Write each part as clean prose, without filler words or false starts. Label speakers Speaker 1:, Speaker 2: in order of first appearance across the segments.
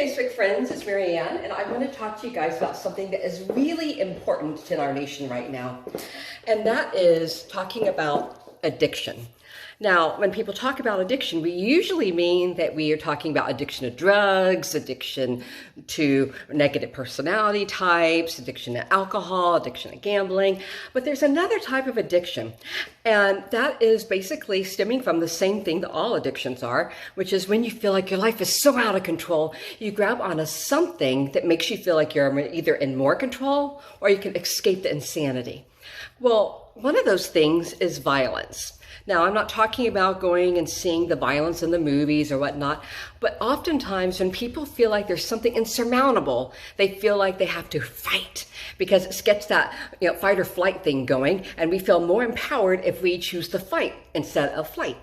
Speaker 1: Facebook friends, it's Marianne, and I want to talk to you guys about something that is really important in our nation right now, and that is talking about addiction. Now, when people talk about addiction, we usually mean that we are talking about addiction to drugs, addiction to negative personality types, addiction to alcohol, addiction to gambling. But there's another type of addiction, and that is basically stemming from the same thing that all addictions are, which is when you feel like your life is so out of control, you grab onto something that makes you feel like you're either in more control or you can escape the insanity. Well, one of those things is violence. Now, I'm not talking about going and seeing the violence in the movies or whatnot, but oftentimes when people feel like there's something insurmountable, they feel like they have to fight because it gets that fight or flight thing going, and we feel more empowered if we choose to fight instead of flight.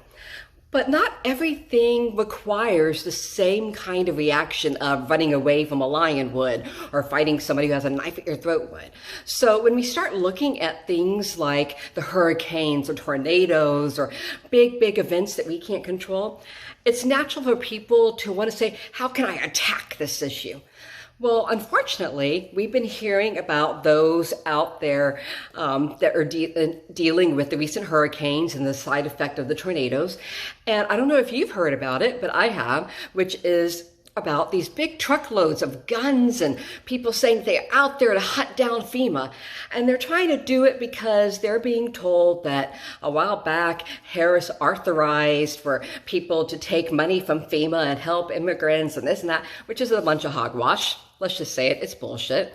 Speaker 1: But not everything requires the same kind of reaction of running away from a lion would, or fighting somebody who has a knife at your throat would. So when we start looking at things like the hurricanes or tornadoes or big events that we can't control, it's natural for people to want to say, how can I attack this issue? Well, unfortunately, we've been hearing about those out there that are dealing with the recent hurricanes and the side effect of the tornadoes. And I don't know if you've heard about it, but I have, which is about these big truckloads of guns and people saying they're out there to hunt down FEMA. And they're trying to do it because they're being told that a while back, Harris authorized for people to take money from FEMA and help immigrants and this and that, which is a bunch of hogwash. Let's just say it, it's bullshit.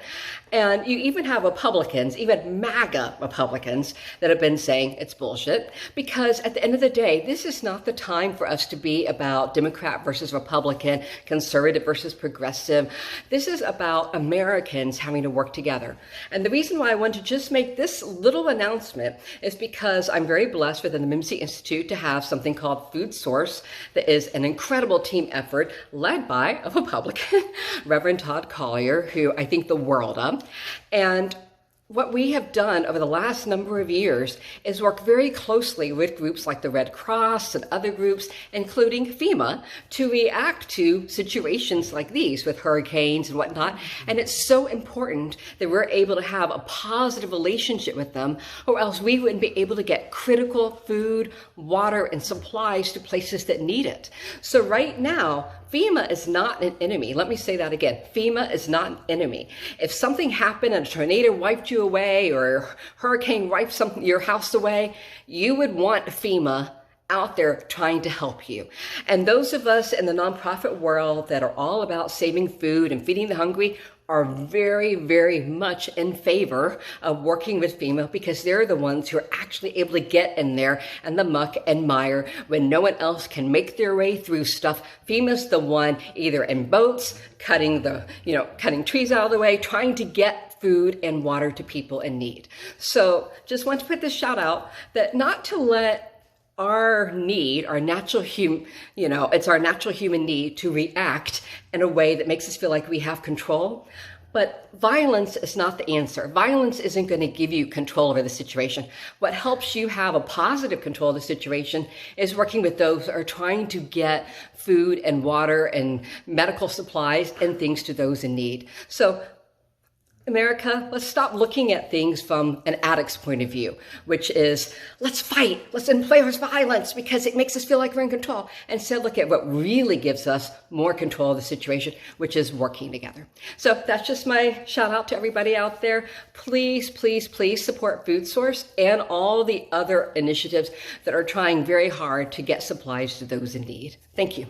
Speaker 1: And you even have Republicans, even MAGA Republicans, that have been saying it's bullshit, because at the end of the day, this is not the time for us to be about Democrat versus Republican, conservative versus progressive. This is about Americans having to work together. And the reason why I want to just make this little announcement is because I'm very blessed within the MIMSI Institute to have something called Food Source that is an incredible team effort led by a Republican, Reverend Todd Collier, who I think the world of. And what we have done over the last number of years is work very closely with groups like the Red Cross and other groups, including FEMA, to react to situations like these with hurricanes and whatnot. And it's so important that we're able to have a positive relationship with them, or else we wouldn't be able to get critical food, water, and supplies to places that need it. So right now, FEMA is not an enemy. Let me say that again. FEMA is not an enemy. If something happened and a tornado wiped you away or a hurricane wiped your house away, you would want FEMA out there trying to help you. And those of us in the nonprofit world that are all about saving food and feeding the hungry are very much in favor of working with FEMA, because they're the ones who are actually able to get in there and the muck and mire when no one else can make their way through stuff. FEMA's the one either in boats, cutting trees out of the way, trying to get food and water to people in need. So just want to put this shout out that not to let our need, our natural it's our natural human need to react in a way that makes us feel like we have control. But violence is not the answer. Violence isn't going to give you control over the situation. What helps you have a positive control of the situation is working with those who are trying to get food and water and medical supplies and things to those in need. So America, let's stop looking at things from an addict's point of view, which is, let's fight, let's enforce violence because it makes us feel like we're in control. Instead, look at what really gives us more control of the situation, which is working together. So that's just my shout out to everybody out there. Please support Food Source and all the other initiatives that are trying very hard to get supplies to those in need. Thank you.